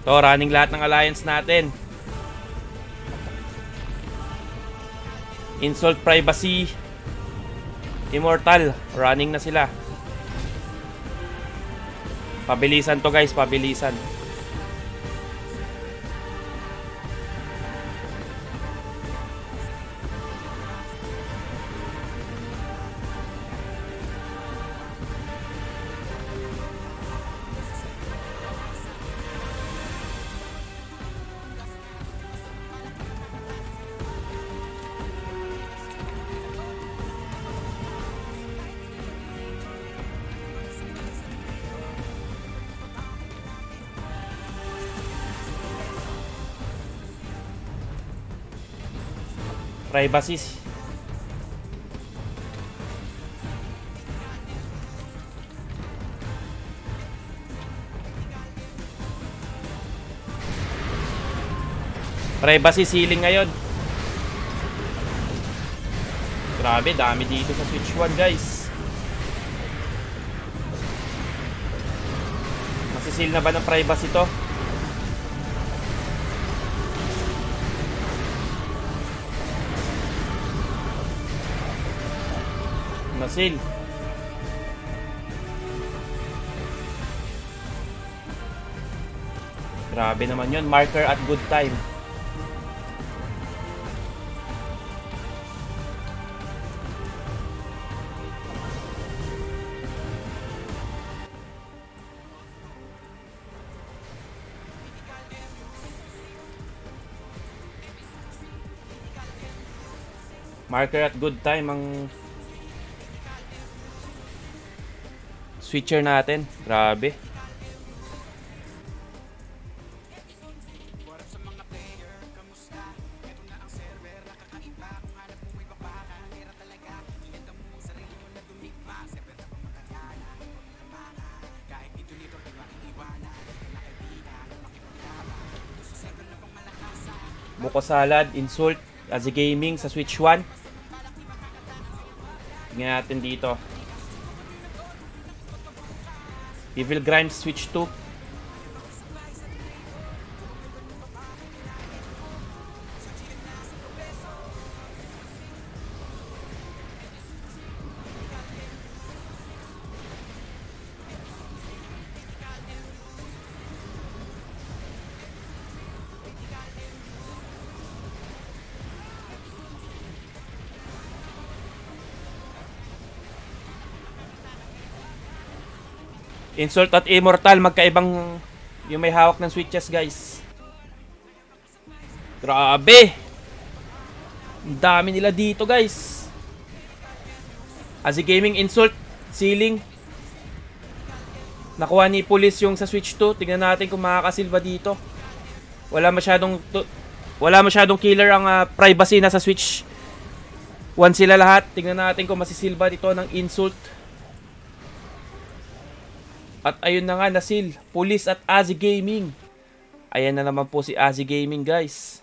To, running lahat ng alliance natin. Insult Privacy, Immortal, running na sila. Pabilisan to guys, pabilisan. Privacy. Privacy ceiling ngayon. Grabe, dami dito sa Switch 1 guys. Masisil na ba ng privacy to? Masil. Grabe naman yun. Marker at good time. Marker at good time ang switcher natin. Grabe. Buko Salad, Insult, Azi Gaming sa Switch 1. Tingnan natin dito. Evil Grimes Switch 2. Insult at Immortal, magkaibang yung may hawak ng switches guys. Grabe! Ang dami nila dito guys. Azi Gaming, Insult, Ceiling. Nakuha ni Police yung sa Switch 2. Tingnan natin kung makakasilba dito. Wala masyadong killer ang privacy na sa Switch 1 sila lahat. Tingnan natin kung masisilba dito ng Insult. At ayun na nga, nasil. Police at Azi Gaming. Ayan na naman po si Azi Gaming guys.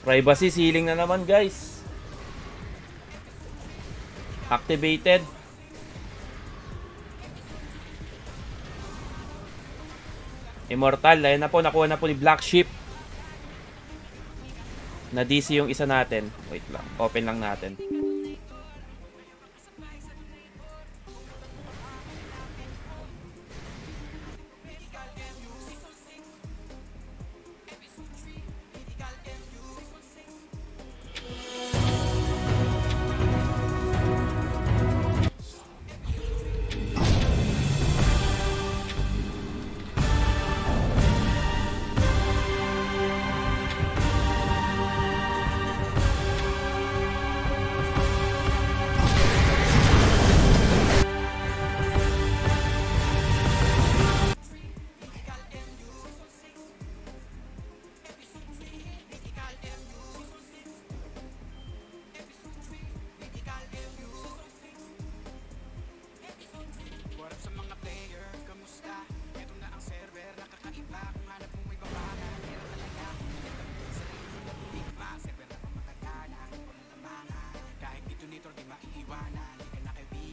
Privacy ceiling na naman guys. Activated. Immortal. Ayan na po. Nakuha na po ni Black Sheep. Na DC yung isa natin. Wait lang. Open lang natin.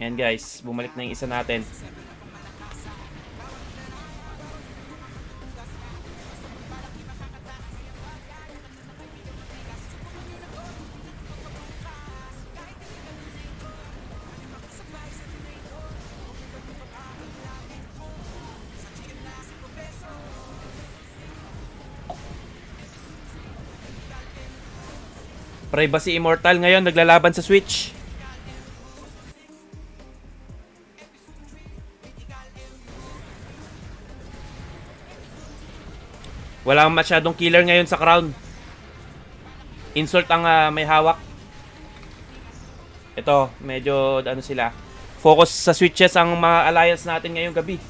Ayan guys, bumalik na yung isa natin. Privacy Immortal ngayon naglalaban sa Switch. Wala masyadong killer ngayon sa Crown. Insult ang may hawak. Ito, medyo ano sila. Focus sa switches ang mga alliance natin ngayong gabi.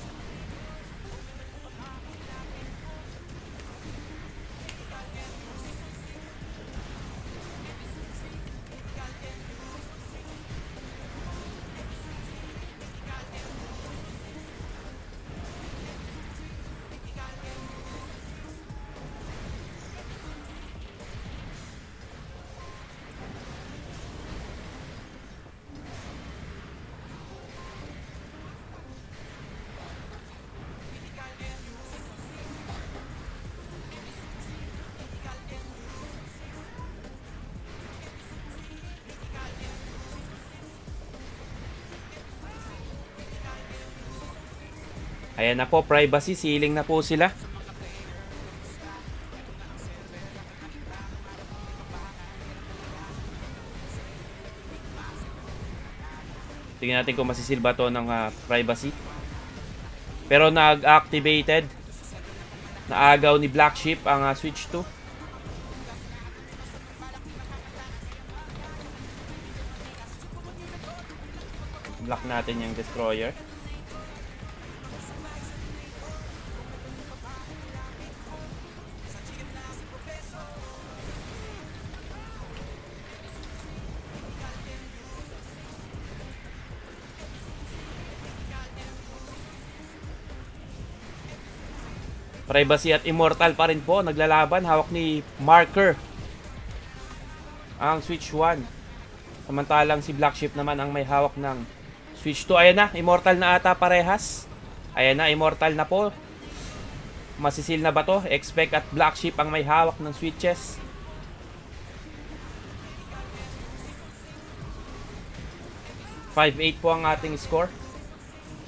Ayan na po, privacy, ceiling na po sila. Tingnan natin kung masisilba to ng privacy. Pero nag-activated. Naagaw ni Black Sheep ang Switch 2. Block natin yung destroyer. Privacy at Immortal pa rin po naglalaban. Hawak ni Marker ang Switch 1. Samantalang si Black Sheep naman ang may hawak ng Switch 2. Ayan na, Immortal na ata parehas. Ayan na, Immortal na po. Masisil na ba to? Expect at Black Sheep ang may hawak ng switches. .58 po ang ating score.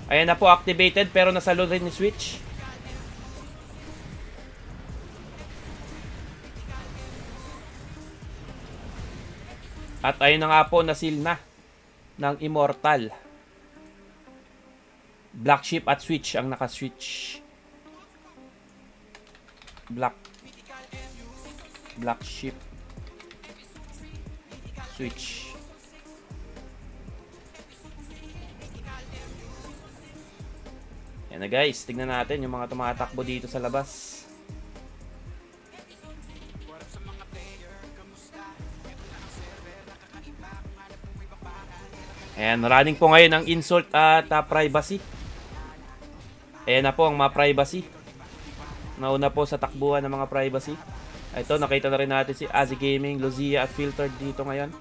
Ayan na po, activated pero nasalo rin ni Switch. At ayun na nga po, nasil na ng Immortal. Black Sheep at Switch ang naka-switch. Black Sheep, Switch. Yan na guys, tignan natin yung mga tumatakbo dito sa labas. Ayan, running po ngayon ang insult at privacy. Ayan na po ang mga privacy. Nauna po sa takbuhan ng mga privacy. Ito, nakita na rin natin si Azzy Gaming, Luzia at Filtered dito ngayon.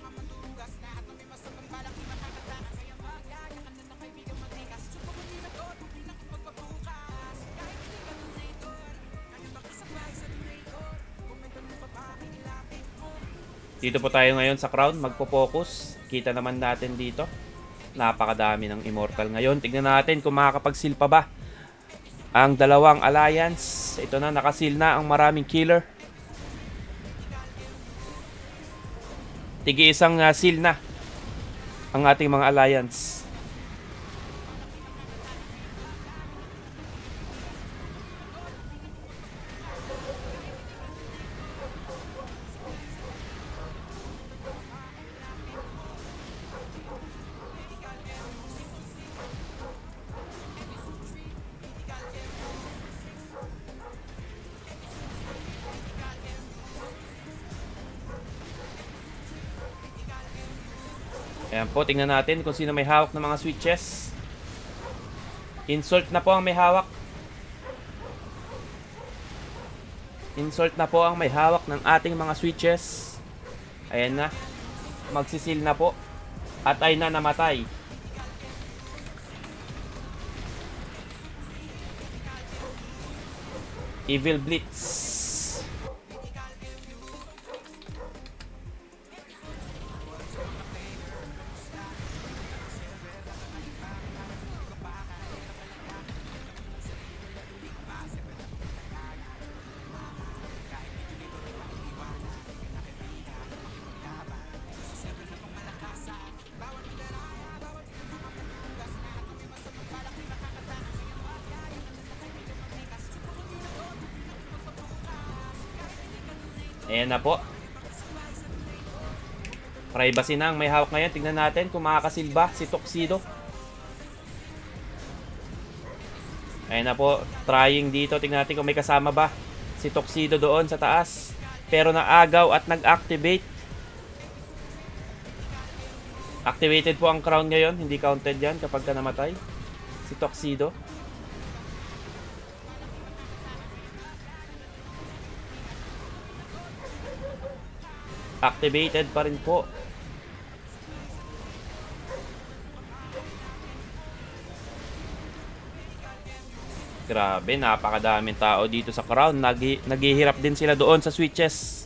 Dito po tayo ngayon sa Crown, magpo-focus. Kita naman natin dito. Napakadami ng Immortal ngayon. Tignan natin kung makakapag-seal pa ba ang dalawang alliance. Ito na, nakasil na ang maraming killer. Tigi-isang seal na ang ating mga alliance. Ayan po, tingnan natin kung sino may hawak ng mga switches. Insult na po ang may hawak. Insult na po ang may hawak ng ating mga switches. Ayan na. Magsisil na po. At ay na namatay. Evil Blitz. Ayan na po. Privacy na ang may hawak ngayon. Tingnan natin kung makakasilba si Tuxedo. Ayan na po. Trying dito. Tingnan natin kung may kasama ba si Tuxedo doon sa taas. Pero naagaw at nag-activate. Activated po ang crown ngayon. Hindi counted yan kapag ka namatay si Tuxedo. Activated pa rin po. Grabe, napakadaming tao dito sa crown. Naghihirap din sila doon sa switches.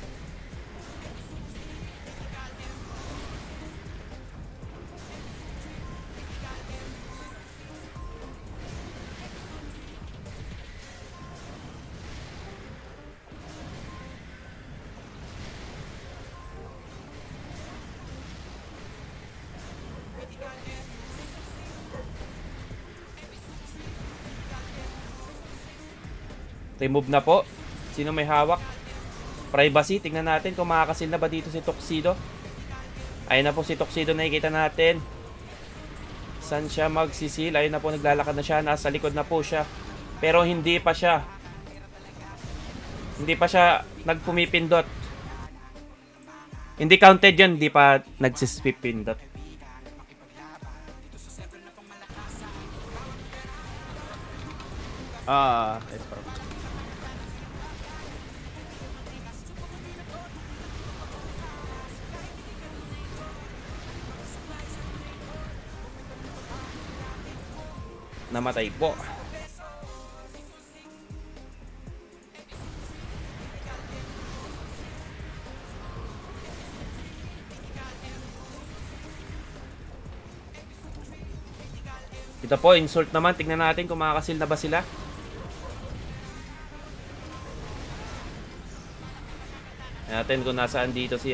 Remove na po. Sino may hawak? Privacy. Tingnan natin kung makakasil na ba dito si Tuxedo. Ayun na po si Tuxedo, nakikita natin. Saan siya magsisil? Ayun na po, naglalakad na siya. Nasa likod na po siya. Pero hindi pa siya nagpumipindot. Hindi counted yun. Hindi pa nagsisipindot. It's perfect. Namatay po. Ito po, insult naman. Tingnan natin kung makakasil na ba sila. Natin kung nasaan dito si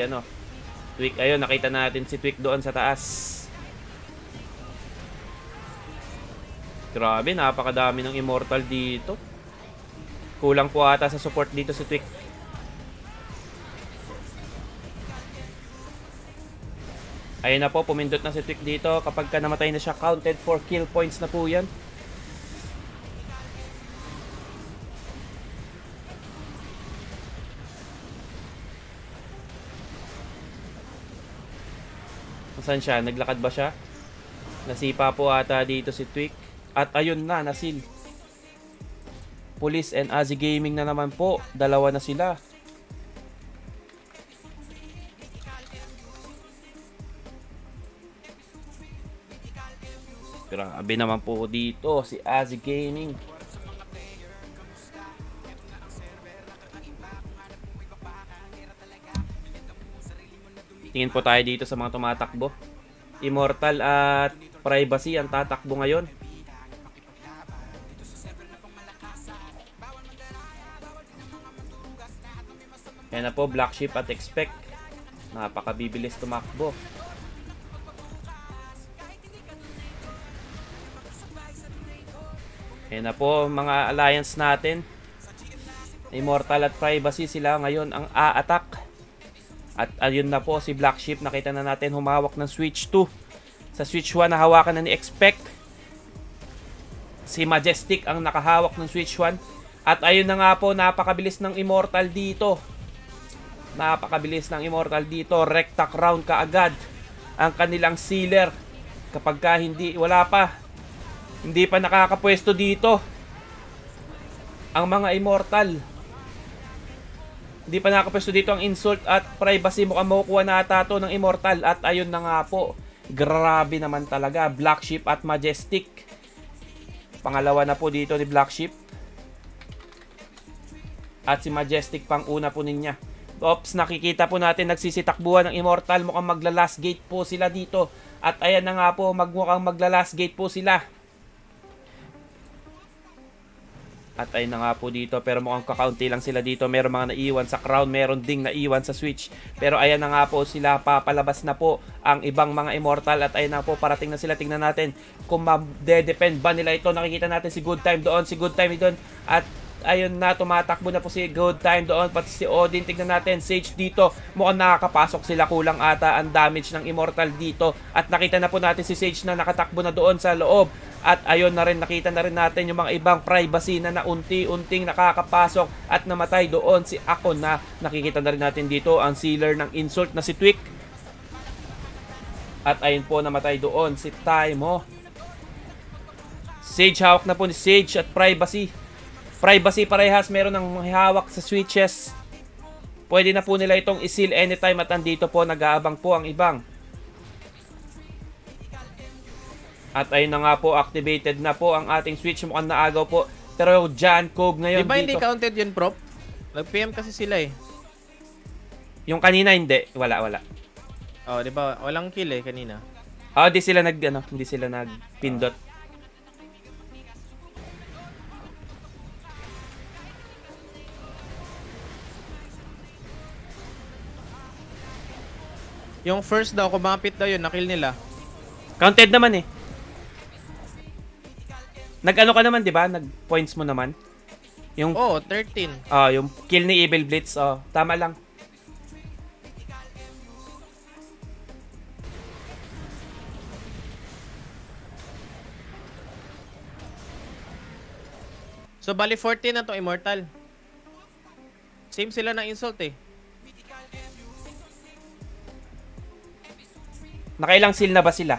Twick. Ayun, nakita natin si Twick doon sa taas. Grabe, napakadami ng immortal dito. Kulang po ata sa support dito si Twick. Ayun na po, pumindot na si Twick dito. Kapag ka namatay na siya, counted for kill points na po yan. Saan siya? Naglakad ba siya? Nasipa po ata dito si Twick. At ayun na, nasil. Police and Azzy Gaming na naman po. Dalawa na sila. Grabe naman po dito si Azzy Gaming. Tingin po tayo dito sa mga tumatakbo. Immortal at Privacy ang tatakbo ngayon. Yan na po, Black Sheep at Expect. Napakabibilis tumakbo. Yan na po, mga alliance natin. Immortal at Privacy, sila ngayon ang a-attack. At ayun na po, si Black Sheep, nakita na natin humawak ng Switch 2. Sa Switch 1, nahawakan na ni Expect. Si Majestic ang nakahawak ng Switch 1. At ayun na nga po, napakabilis ng Immortal dito. Napakabilis ng Immortal dito. Recta Crown kaagad ang kanilang sealer. Kapag ka hindi pa nakakapwesto dito ang mga Immortal. Hindi pa nakakapwesto dito ang Insult at Privacy. Mukhang makukuha na ata to ng Immortal. At ayun na nga po, grabe naman talaga. Black Sheep at Majestic. Pangalawa na po dito ni Black Sheep. At si Majestic pang una po niya. Ops, nakikita po natin nagsisitakbuhan ng Immortal. Mukhang magla-last gate po sila dito. At ayan na nga po, mukhang magla-last gate po sila. At ayun na nga po dito, pero mukhang kakaunti lang sila dito. Meron mga naiwan sa crown, meron ding naiwan sa switch. Pero ayan na nga po sila, papalabas na po ang ibang mga Immortal. At ayun na po, parating na sila. Tingnan natin kung ma-depend ba nila ito. Nakikita natin si Good Time doon, si Good Time doon. At ayun na, tumatakbo na po si Good Time doon. Pati si Odin, tignan natin. Sage dito, mukhang nakakapasok sila. Kulang ata ang damage ng Immortal dito. At nakita na po natin si Sage na nakatakbo na doon sa loob. At ayun na rin, nakita na rin natin yung mga ibang privacy na unti-unting nakakapasok at namatay doon. Si Akon na nakikita na rin natin dito ang sealer ng insult na si Twick. At ayun po, namatay doon si Taimo. Sage, hawak na po ni Sage at privacy. Privacy parehas, meron ng hawak sa switches. Pwede na po nila itong i-seal anytime at andito po, nag-aabang po ang ibang. At ayun na nga po, activated na po ang ating switch. Mukhang naagaw po. Pero Jan Cog ngayon diba dito. Hindi counted yun, Prop? Nag-PM kasi sila eh. Yung kanina hindi. Wala. Oh, diba? Walang kill eh kanina. Hindi sila hindi sila nagpindot. Yung first daw, kumapit daw yun, nakill nila. Counted naman eh. Nag-ano ka naman, di ba? Nag-points mo naman. Yung, 13. yung kill ni Evil Blitz. Tama lang. So, bali 14 na to Immortal. Same sila ng insult eh. Nakailang seal na ba sila?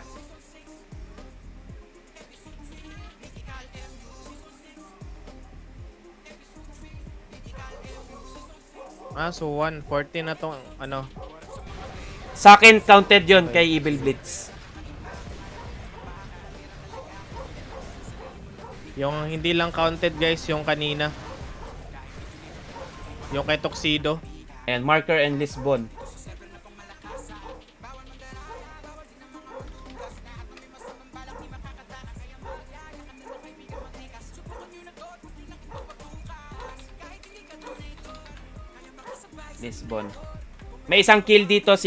So 114 na tong ano. Sa akin, counted yon kay Evil Blitz. Yung hindi lang counted guys, yung kanina. Yung kay Tuxedo. And Marker and Lisbon. Lisbon. May isang kill dito si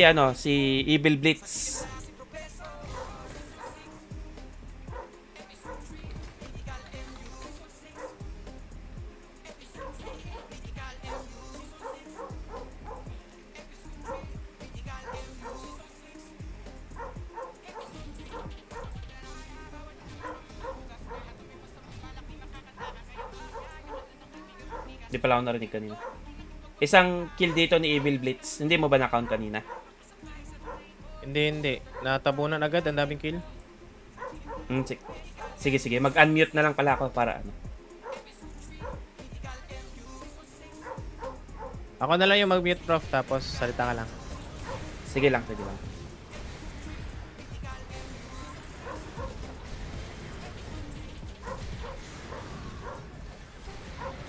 Evil Blitz. Hindi pala ako narinig kanina. Isang kill dito ni Evil Blitz. Hindi mo ba na-count kanina? Hindi. Natabunan agad. Ang daming kill. Sige. Mag-unmute na lang pala ako para ano. Ako na lang yung mag-mute, Prof. Tapos salita ka lang. Sige lang.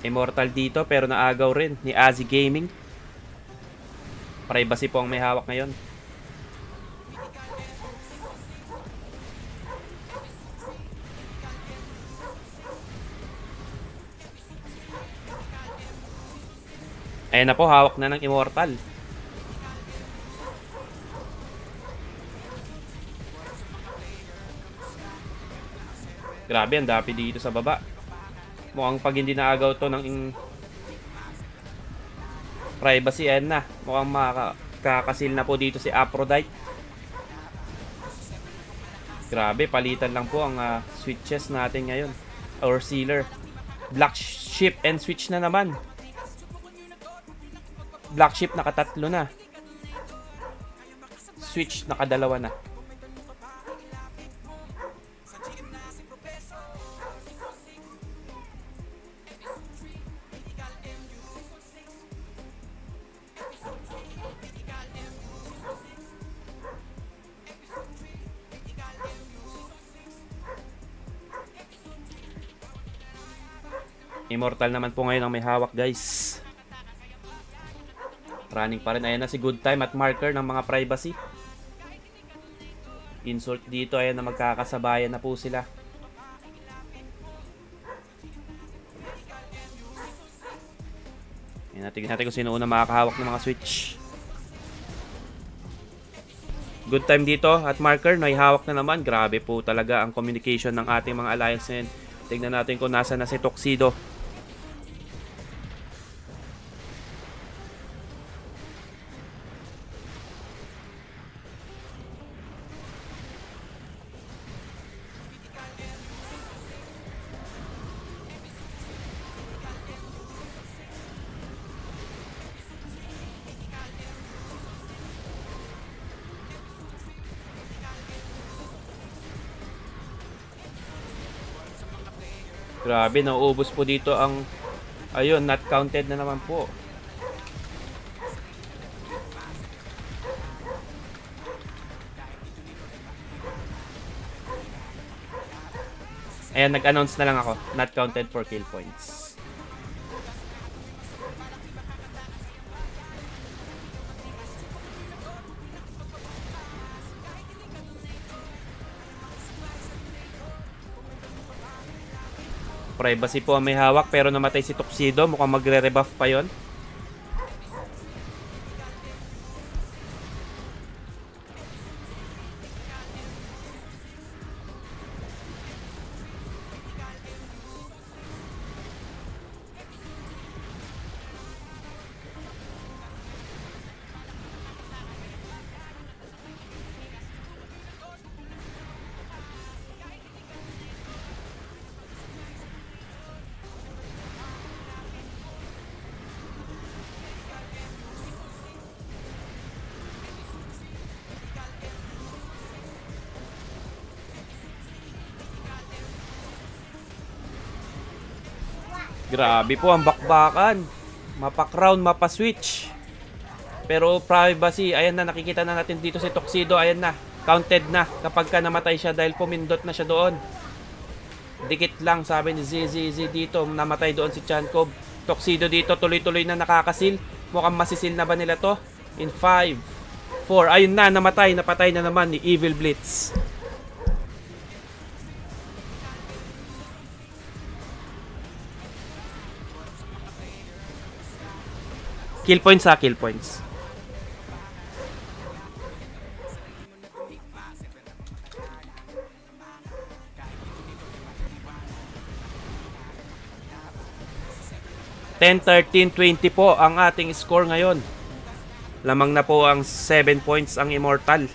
Immortal dito pero naagaw rin ni Azzy Gaming. Privacy po ang may hawak ngayon. Ayan na po, hawak na ng Immortal. Grabe, ang dami dito sa baba. Mukhang pag hindi naagaw to ng privacy, ayan na. Mukhang makakasil na po dito si Aphrodite. Grabe, palitan lang po ang switches natin ngayon. Or sealer. Black Ship and switch na naman. Black Ship nakatatlo na. Switch nakadalawa na. Immortal naman po ngayon ang may hawak, guys. Running pa rin. Ayan na si Good Time at marker ng mga privacy. Insult dito. Ayan na, magkakasabayan na po sila. Ayan, tingnan natin kung sino una makakahawak ng mga switch. Good Time dito at marker. Naihawak na naman. Grabe po talaga ang communication ng ating mga alliance ngayon. Tingnan natin kung nasa na si Tuxedo. Grabe, nauubos po dito ang... Ayun, not counted na naman po. Ayan, nag-announce na lang ako. Not counted for kill points. Privacy po ang may hawak pero namatay si Tuxedo. Mukhang magre-rebuff pa yon. Grabe po ang bakbakan. Mapa-crown, mapa-switch. Pero privacy, ayan na, nakikita na natin dito si Tuxedo. Ayan na, counted na kapag ka namatay siya dahil pumindot na siya doon. Dikit lang, sabi ni ZZZ dito. Namatay doon si Chankov. Tuxedo dito, tuloy-tuloy na nakakasil. Mukhang masisil na ba nila to? In 5, 4, ayun na, namatay. Napatay na naman ni Evil Blitz. Kill points ha, kill points. $10-13-20 po ang ating score ngayon. Lamang na po ang 7 points ang Immortal.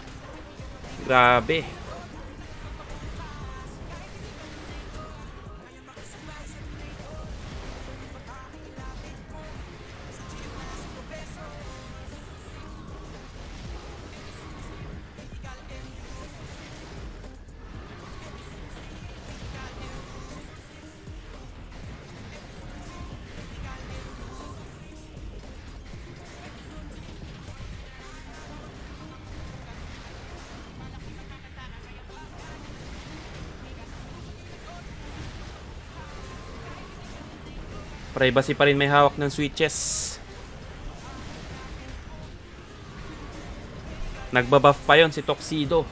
Grabe. Privacy pa rin may hawak ng switches. Nagbabuff pa yon si Tuxedo.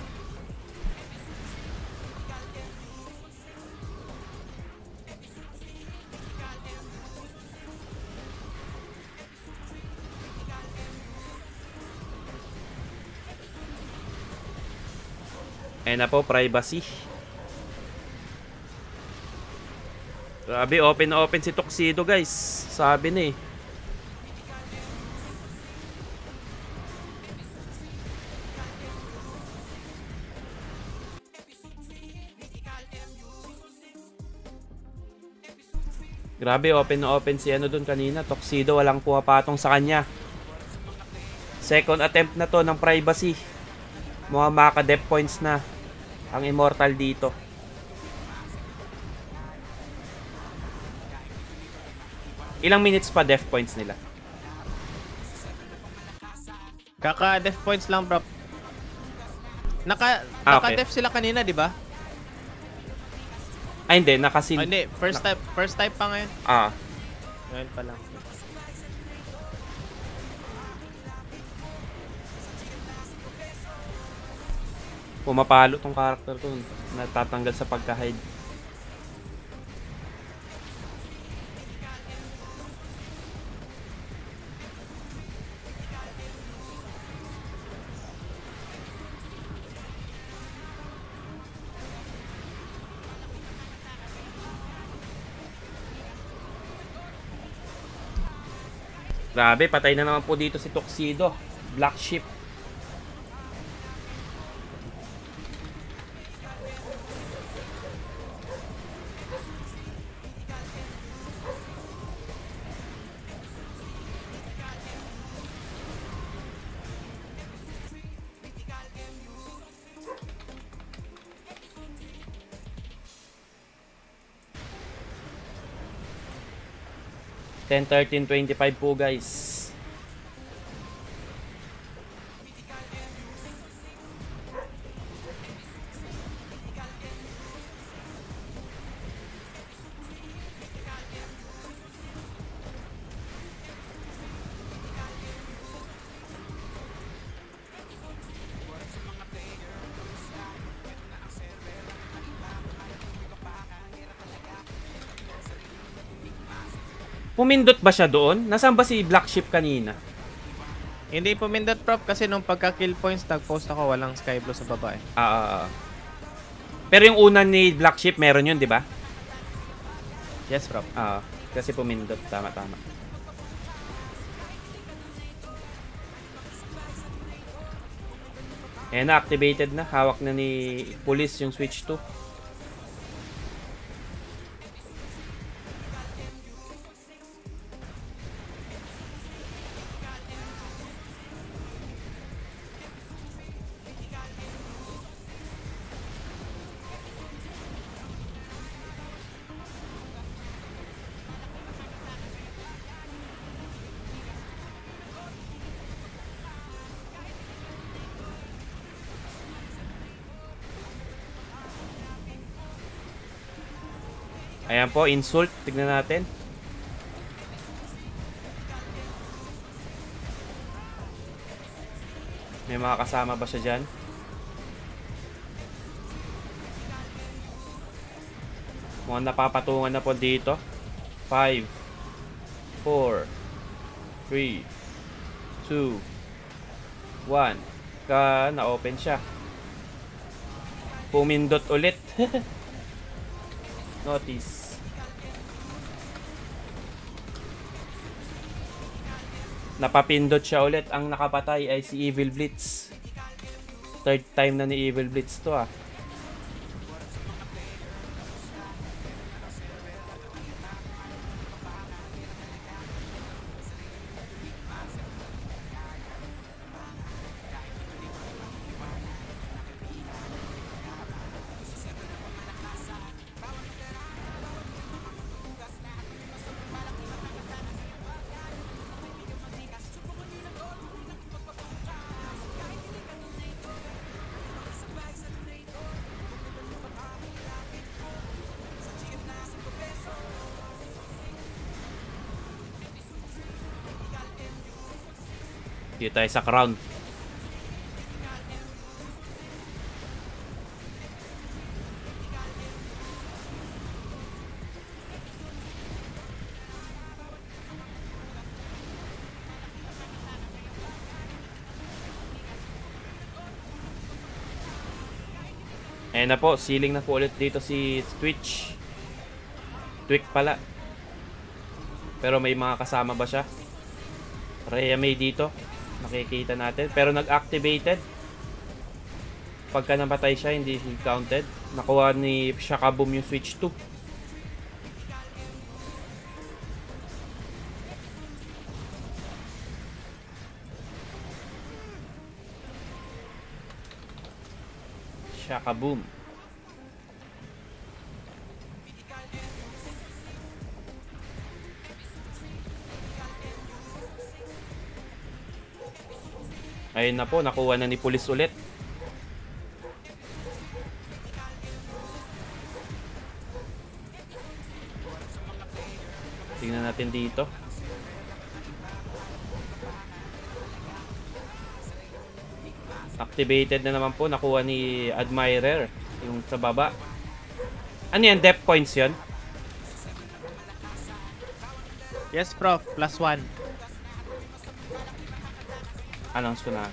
Ayan na po, privacy. Grabe, open na open si Tuxedo guys. Sabi na eh. Grabe, open na open si ano dun kanina. Tuxedo, walang pumapatong sa kanya. Second attempt na to ng privacy. Mga maka-dep points na ang Immortal dito. Ilang minutes pa def points nila? Kaka-def points lang, bro. Okay. Naka-def sila kanina, di ba? Ay, hindi. Nakasil. Hindi. First type pa ngayon. Ah. Ngayon pa lang. Pumapalo tong character ko. Natatanggal sa pagka-hide. Grabe, patay na naman po dito si Tuxedo. Black Sheep. Ten, 13, 25 po guys. Pumindot ba siya doon? Nasaan ba si Black Sheep kanina? Hindi pumindot prop kasi nung pagka-kill points, nag-post ako walang sky blue sa baba eh. Pero yung una ni Black Sheep, meron yun, di ba? Yes, prop. Kasi pumindot. Tama, tama. Ayan na, activated na. Hawak na ni Police yung switch 2. Ayan po, insult. Tignan natin. May mga kasama ba siya dyan? Mukhang napapatungan na po dito. 5, 4, 3, 2, 1. Na-open siya. Pumindot ulit. Notice. Napapindot siya ulit. Ang nakapatay ay si Evil Blitz. Third time na ni Evil Blitz to ah. Dito tayo sa crown. Ayan na po, ceiling na po ulit dito si Twitch. Twitch pala. Pero may mga kasama ba siya? Rhea May dito. Nakikita natin. Pero nag-activated. Pagka namatay siya, hindi counted. Nakuha ni Shakaboom yung switch 2. Shakaboom. Ayun na po, nakuha na ni Police ulit. Tingnan natin dito. Activated na naman po. Nakuha ni Admirer. Yung sa baba. Ano yan? Depth points yun? Yes, Prof. +1. Announce ko na.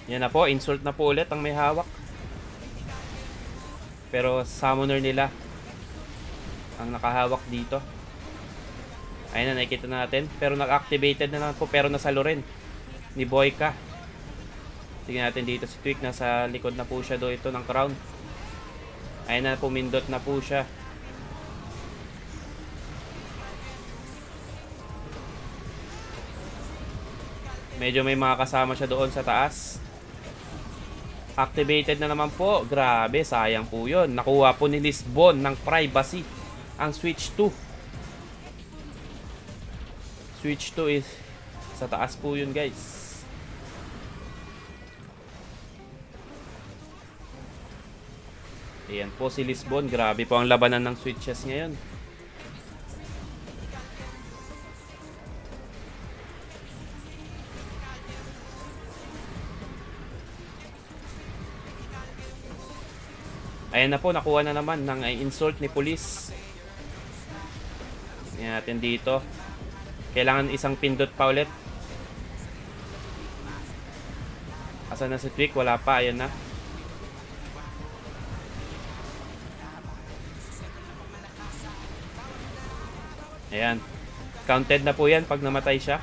Yan na po, insult na po ulit ang may hawak. Pero summoner nila ang nakahawak dito. Ayun na, nakikita natin. Pero nag-activated na naman po, pero nasalo rin ni Boyka. Tingnan natin dito si Tweak, nasa likod na po siya do ito ng crown. Ayun na, pumindot na po siya. Medyo may mga kasama siya doon sa taas. Activated na naman po. Grabe, sayang po yun. Nakuha po ni Lisbon ng privacy ang Switch 2. Switch 2 is sa taas po yun, guys. Ayan po si Lisbon. Grabe po ang labanan ng Switches ngayon. Ayan na po, nakuha na naman ng insult ni police. Ayan natin dito. Kailangan isang pindot pa ulit. Asan na si Tweak? Wala pa, ayan na. Ayan. Counted na po yan pag namatay siya.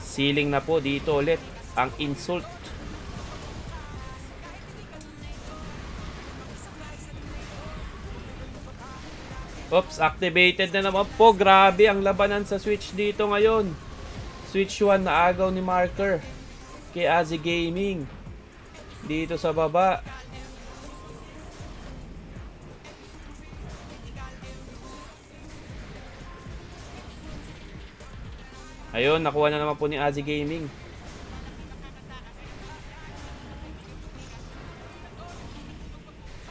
Sealing na po dito ulit ang insult. Oops, activated na naman po. Grabe ang labanan sa Switch dito ngayon. Switch 1 na agaw ni Marker kay Azi Gaming. Dito sa baba. Ayun, nakuha na naman po ni Azi Gaming.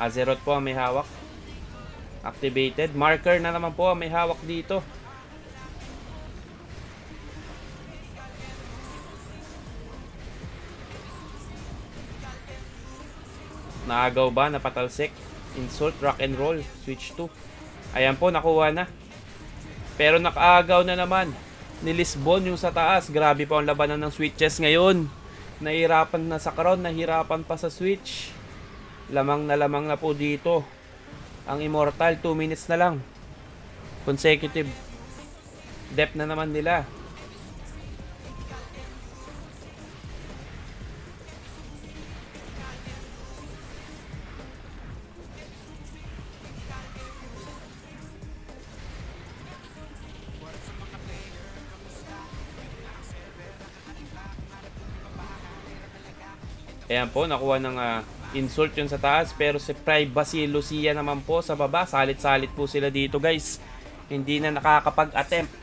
Azeroth po ang may hawak. Activated. Marker na naman po may hawak dito. Naagaw ba? Napatalsik? Insult, rock and roll. Switch 2. Ayan po, nakuha na. Pero nakaagaw na naman ni Lisbon yung sa taas. Grabe po ang labanan ng Switches ngayon. Nahirapan na sa crown. Nahirapan pa sa Switch. Lamang na po dito ang Immortal. 2 minutes na lang. Consecutive depth na naman nila. Ayan po, nakuha ng insult yun sa taas. Pero si Privacy Lucia naman po sa baba. Salit-salit po sila dito, guys. Hindi na nakakapag-attempt.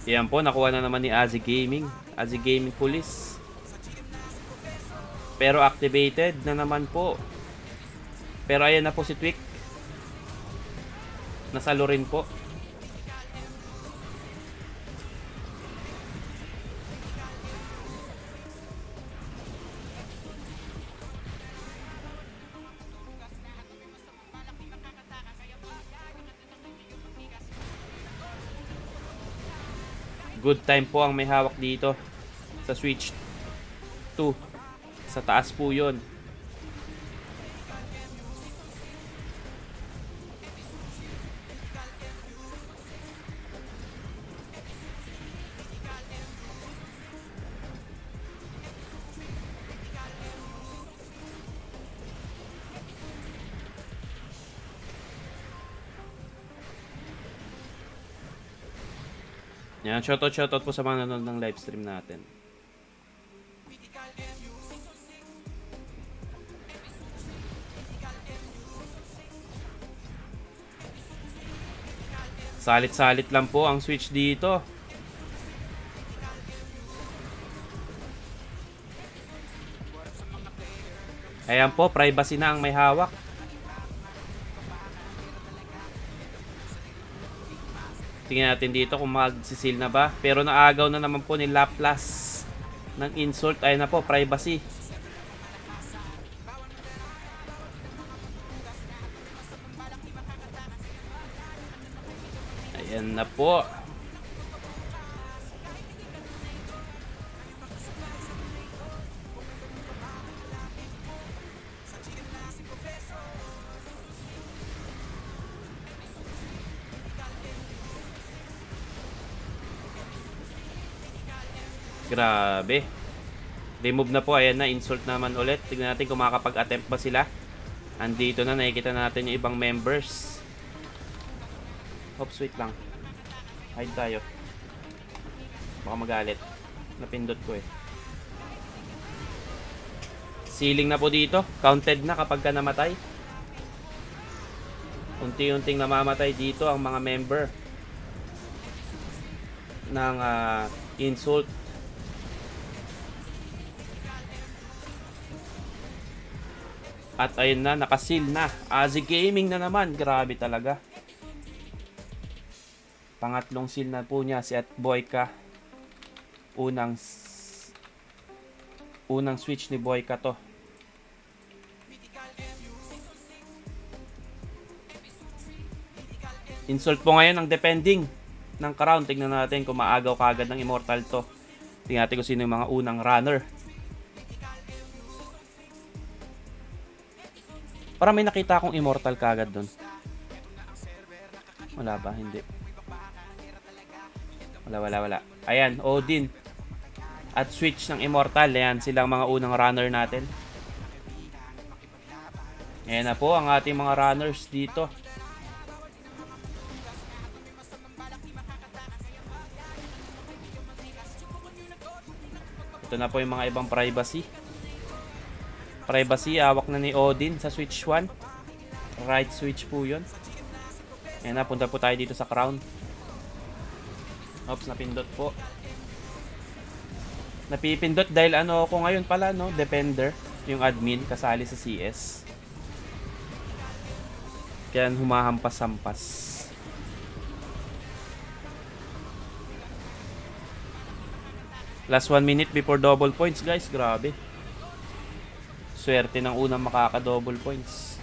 Ayan po, nakuha na naman ni Azi Gaming. Azi Gaming Police. Pero activated na naman po. Pero ayan na po si Tweak. Nasalo rin po. Good time po ang may hawak dito sa Switch 2. Sa taas po yun. Yan, shoutout po sa mga nanonood ng live stream natin. Salit-salit lang po ang switch dito. Ayan po, privacy na ang may hawak. Tingnan natin dito kung magsisil na ba. Pero naagaw na naman po ni Laplace ng insult. Ayan na po, privacy. Ayan na po. Grabe. Remove na po. Ayan na. Insult naman ulit. Tignan natin kung makakapag-attempt ba sila. Andito na. Nakikita natin yung ibang members. Oops, wait lang. Hide tayo. Baka magalit. Napindot ko eh. Ceiling na po dito. Counted na kapag ka namatay. Unti-unting namamatay dito ang mga member ng insult. At ayun na, nakasil na. Azi Gaming na naman. Grabe talaga. Pangatlong seal na po niya si Boyka. Unang switch ni Boyka to. Insult po ngayon ang defending ng crown. Tignan natin kung maagaw kagad ng Immortal to. Tignan natin kung sino yung mga unang runner. Parang may nakita akong Immortal kagad dun. Wala ba? Hindi. Wala. Ayan, Odin. At switch ng Immortal. Ayan, silang mga unang runner natin. Ayan na po ang ating mga runners dito. Ito na po yung mga ibang privacy. Privacy, awak na ni Odin sa switch 1. Right switch po yun. Ayan na, punta po tayo dito sa crown. Oops, napindot po. Napipindot dahil ano ako ngayon pala, no? Defender, yung admin, kasali sa CS. Kaya humahampas-hampas. Last 1 minute before double points, guys. Grabe. Swerte ng unang makaka-double points.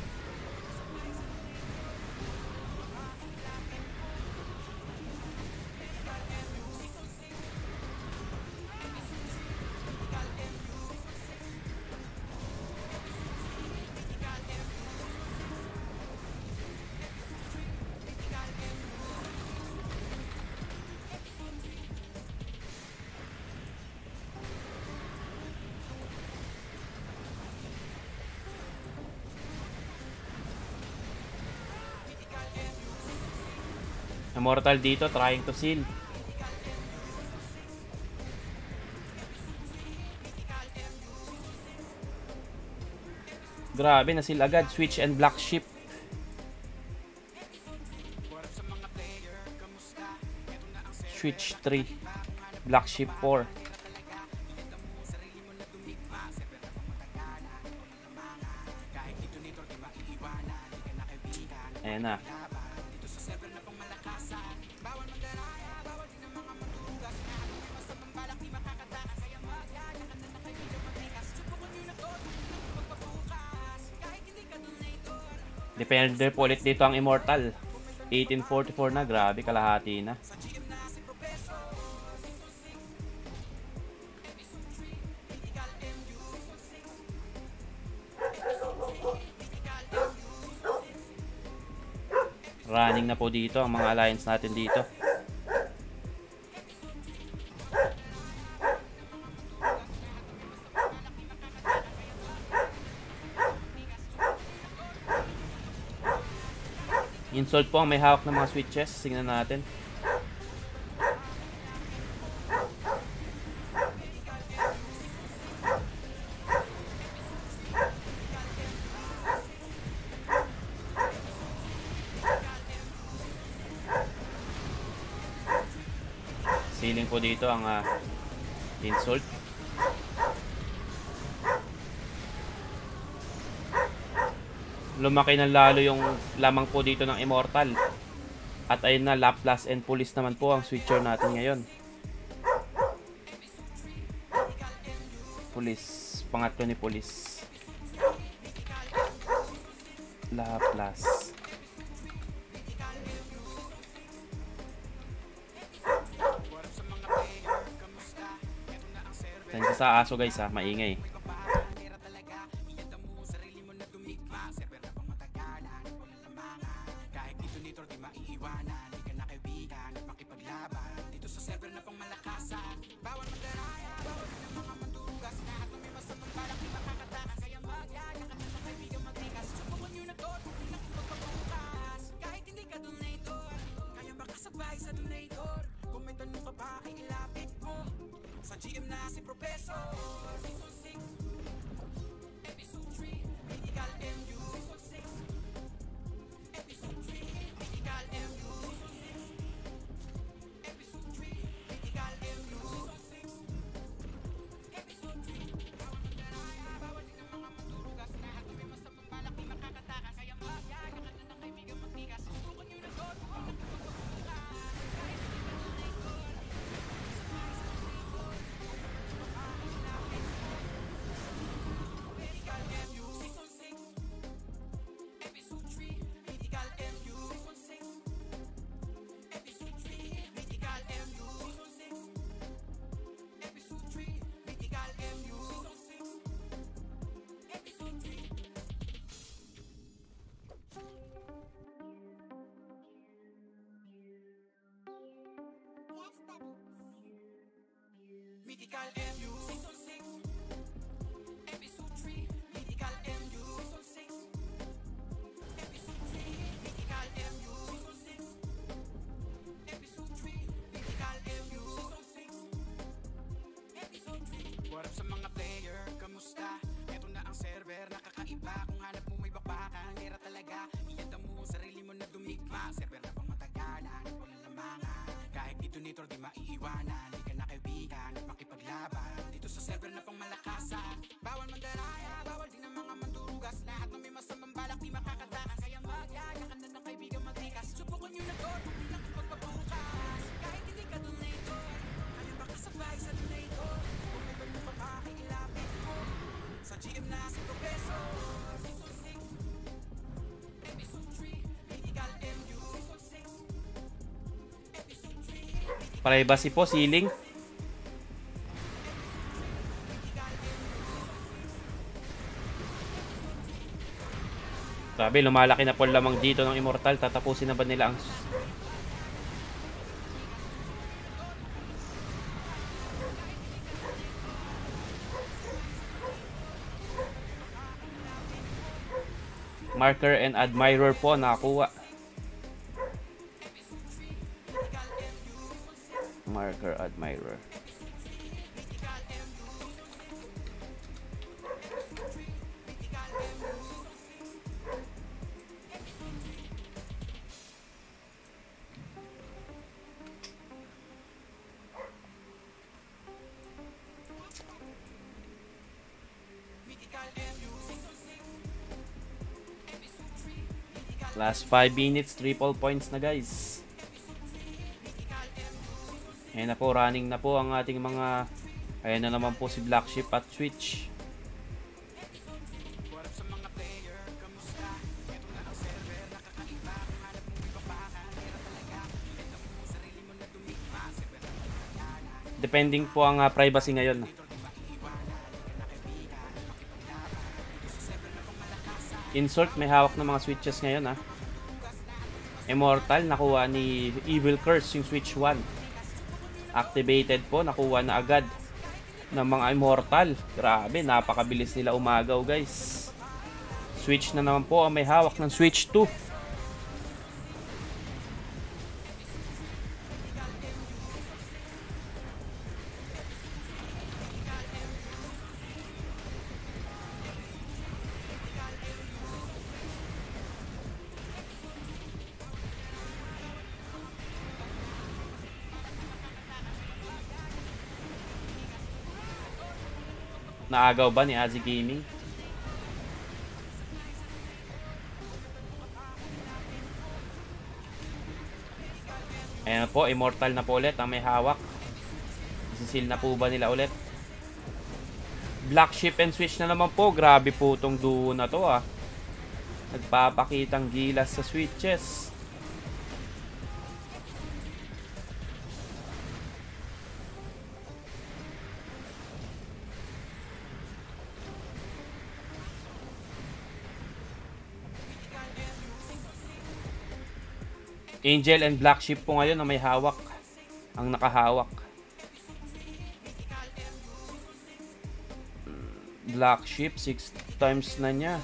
Immortal dito, trying to seal. Grabe, na-seal agad. Switch and Black Sheep. Switch 3. Black Sheep 4. Ayan na. Defender po ulit dito ang Immortal. 1844 na, grabe, kalahati na. Running na po dito ang mga alliance natin dito. Insult po ang may hawak ng mga switches. Tingnan natin. Ceiling po dito ang insult. Lumaki na lalo yung lamang po dito ng Immortal. At ayun na, Laplace and Police naman po ang switcher natin ngayon. Police, pangatlo ni Police. Laplace. Thank you sa aso guys ha, maingay. Mythical MU Season 6 Episode 3 Mythical MU Season 6 Episode 3 Mythical MU Season 6 Episode 3 Mythical MU Season 6 Episode 3 What up sa mga player? Kamusta? Ito na ang server, nakakaiba. Kung hanap mo may bakbakan, lera talaga. Iyanda mo ang sarili mo na dumigma. Server na pang matagalan, walang lamangan. Kahit detonator di maiiwanan. Di ka na kaibigan at makipaglaban. Dito sa server na pang malakasan. Bawal mandaraya, bawal din ang mga mandurugas. Lahat ng may masamang balak di makakatakas. Kaya magyaya ka na ng kaibigan magtikas. Subukan nyo na to, huwag lang pagpabukas. Kahit hindi ka donator, kaya baka sabay sa donator. Kung may ganun pa pakiilapit mo. Sa GM na si Professor. Season 6 Episode 3 Mythical MU Season 6 Episode 3 Privacy po, ceiling. Grabe, lumalaki na po lamang dito ng Immortal. Tatapusin na ba nila ang... Marker and Admirer po nakakuha. Marker, Admirer. Last 5 minutes, triple points na guys. Ayan na po, running na po ang ating mga... Ayan na naman po si Black Sheep at Switch. Depending po ang privacy ngayon. Insult, may hawak ng mga switches ngayon ha. Immortal, nakuha ni Evil Curse yung switch 1. Activated po, nakuha na agad ng mga Immortal. Grabe, napakabilis nila umagaw guys. Switch na naman po ang may hawak ng switch 2. Naagaw ba ni Azi Gaming? Ayan po, immortal na po ulit ang may hawak. Isisil na po ba nila ulit? Black Ship and Switch na naman po. Grabe po tong duo na to ah. Nagpapakitang gilas sa switches. Angel and Black Ship po ngayon na may hawak. Ang nakahawak. Black Ship, 6 times na niya.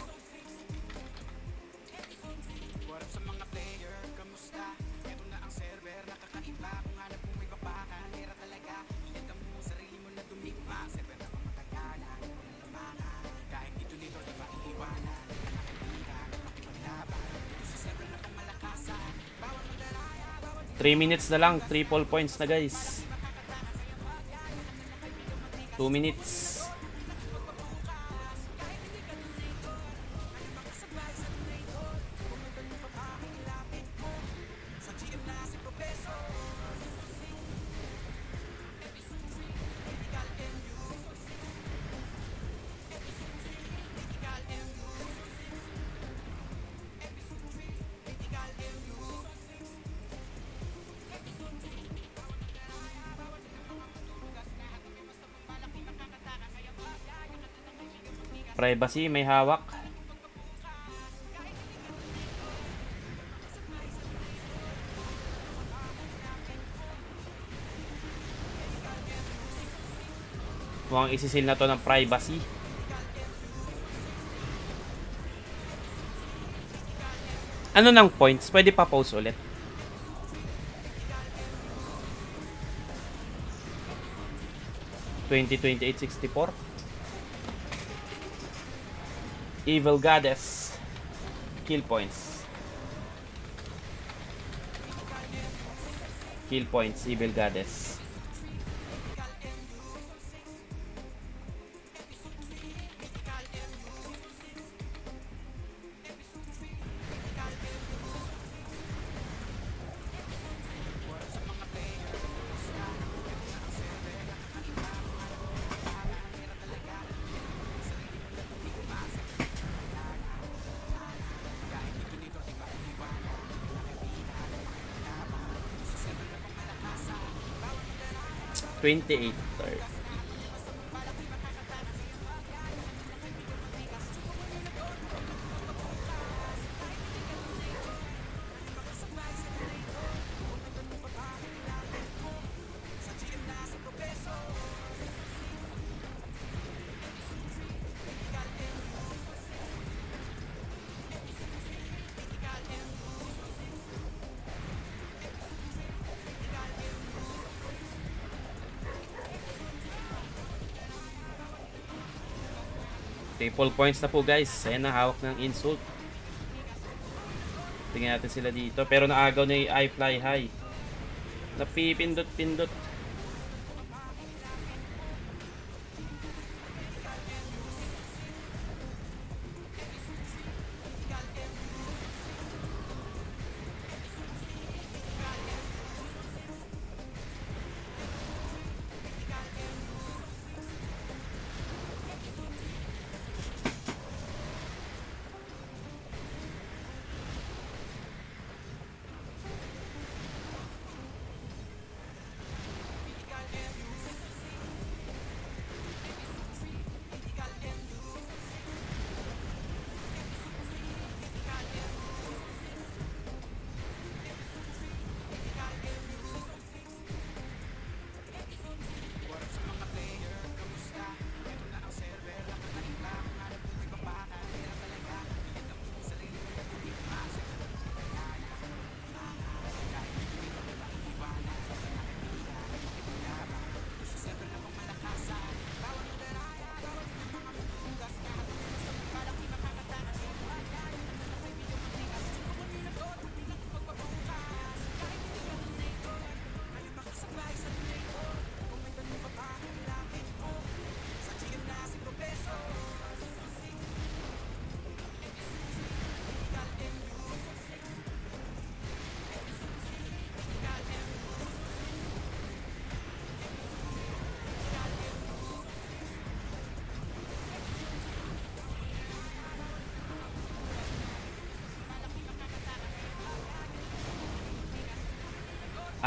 What up sa mga player, kamusta? Ito na ang server, nakakaiba. Kung hanap mo may babakan, pera talaga. Ilita mo sarili mo na dumigma. Server na pamatagalan, walang lamangan. Kahit dito nito, di ba iiwanan? Nakakaibigan, makipaglaban. Ito sa server na pamalakasan. Bawat madaraya, bawat 3 minutes na lang, triple points na guys. 2 minutes. Privacy, may hawak. Mukhang isisil na to ng privacy. Ano ng points? Pwede pa post ulit. $20.28.64. Evil Goddess. Kill points. Kill points, Evil Goddess. $28.30. Triple points na po guys. Ayan na, hawak ng insult. Tingnan natin sila dito. Pero naagaw na yung I Fly High. Napipindot-pindot.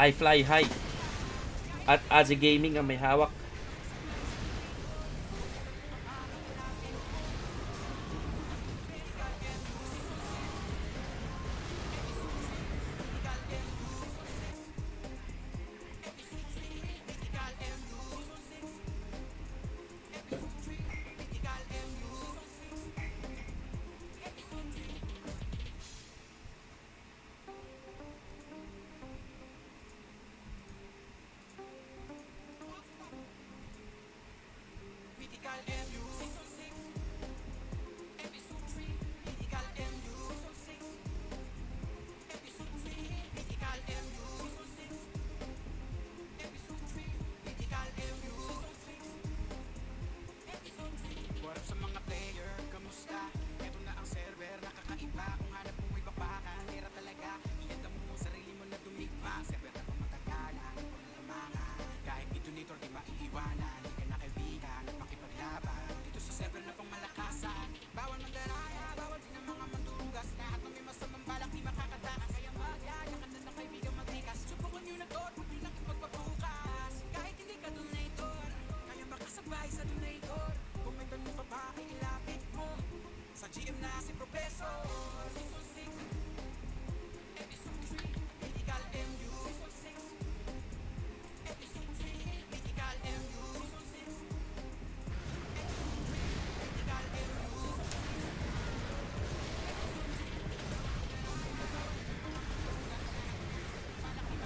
I Fly High. At Azi Gaming ang may hawak.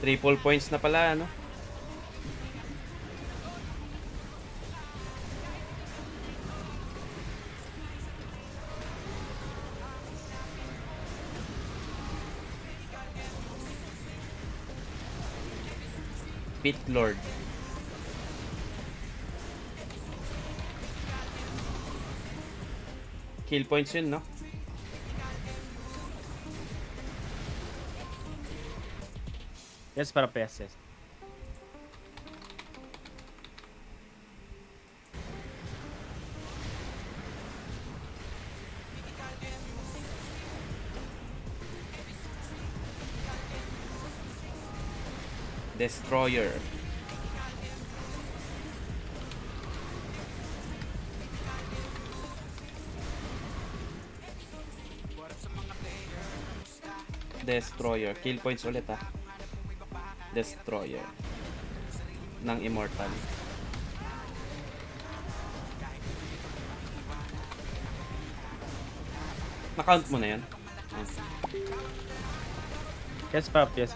Triple points na pala, ano? Pit Lord. Kill points yun, no? Yes, para PS. Destroyer. Destroyer. Kill points ulit, ah. Destroyer ng Immortal. Na-count mo na yan? Yes, para PS.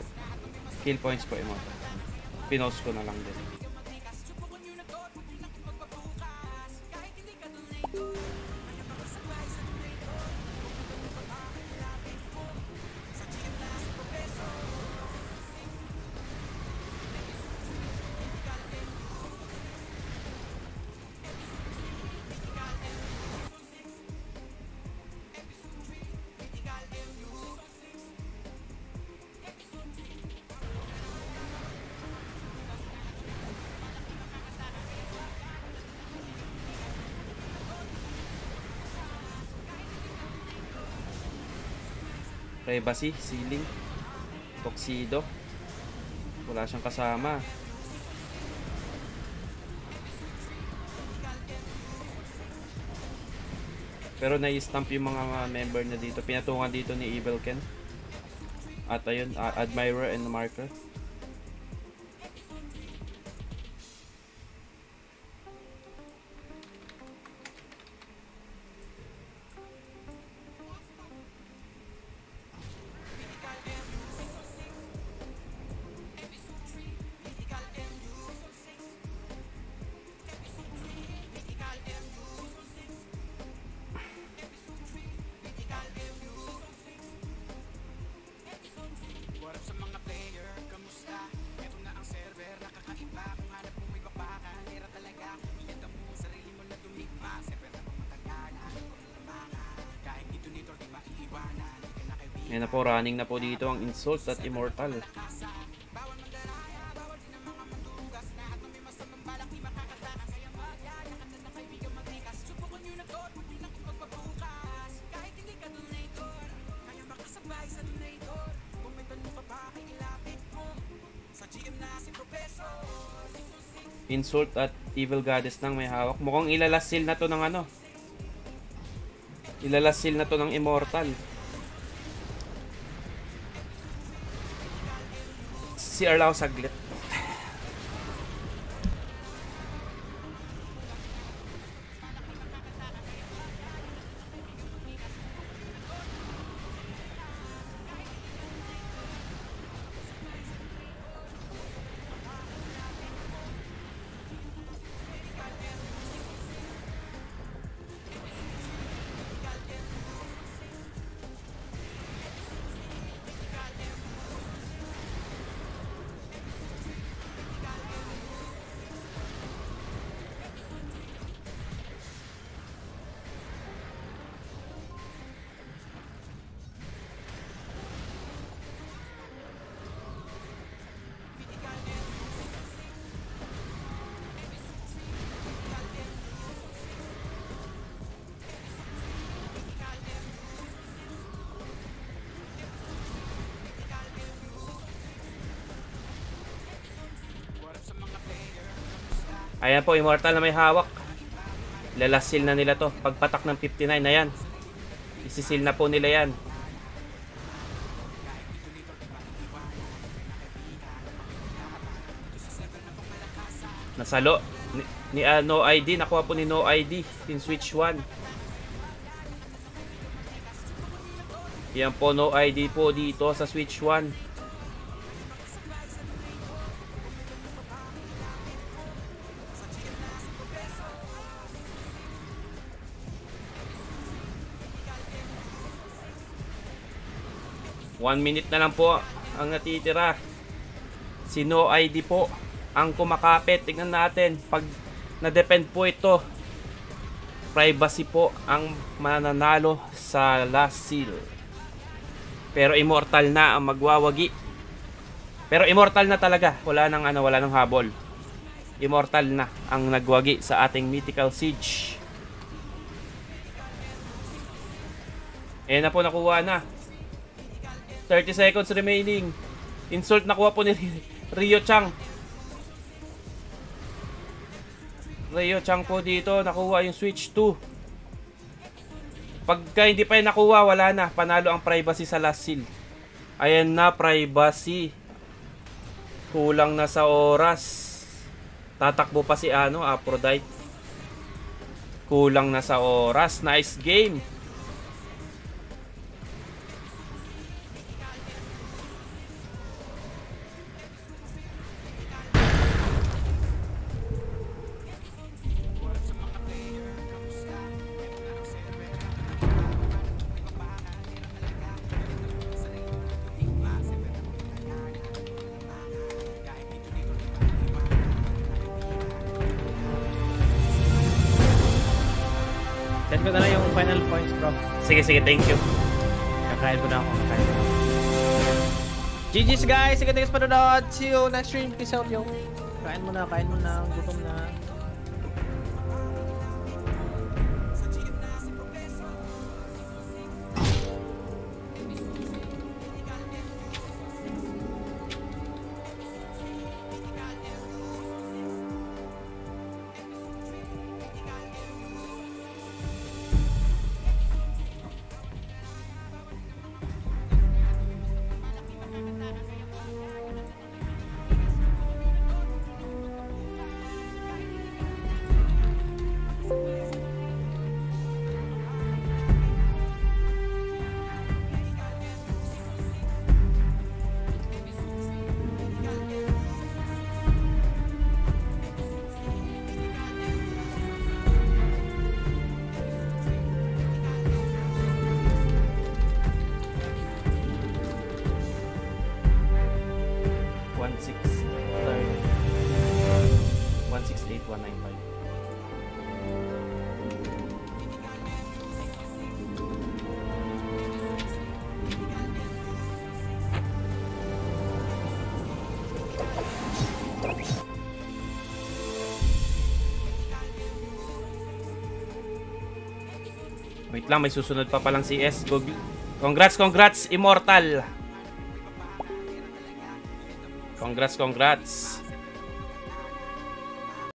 Kill points po, Immortal. Pinost ko na lang din. Privacy, Ceiling, Tuxedo. Wala siyang kasama. Pero nai-stamp yung mga member na dito. Pinatungan dito ni Evil Ken. At ayun, Admirer and Marker. Ngayon na po, running na po dito ang Insult at Immortal. Insult at Evil Goddess nang may hawak. Mukhang ilalas seal na to ng ano. Ilalas seal na to ng Immortal. CR lang ako saglit. Ayan po, Immortal na may hawak. Lalasil na nila to. Pagpatak ng 59 na yan. Isisil na po nila yan. Nasalo. Ni No ID. Nakuha po ni No ID. In switch 1. Yan po, No ID po dito sa switch 1. One minute na lang po ang natitira. Si No ID po ang kumakapit. Tingnan natin. Pag na-depend po ito, Privacy po ang mananalo sa last seal. Pero Immortal na ang magwawagi. Pero Immortal na talaga. Wala nang wala nang habol. Immortal na ang nagwagi sa ating Mythical Siege. Ayan na po, nakuha na. 30 seconds remaining. Insult nakuha po ni Rio Chang. Rio Chang po dito. Nakuha yung switch 2. Pagka hindi pa yung nakuha, wala na. Panalo ang Privacy sa last seal. Ayan na, Privacy. Kulang na sa oras. Tatakbo pa si Aphrodite. Kulang na sa oras. Nice game. Send ko na lang yung final points, bro. Sige, sige, thank you. Kakain ko na ako. GG's guys! Sige, thanks pa nanonood. See you next stream. Peace out, yo. Kain mo na. Gutom na. Wait lang, may susunod pa palang CS. Congrats, Immortal. Congrats.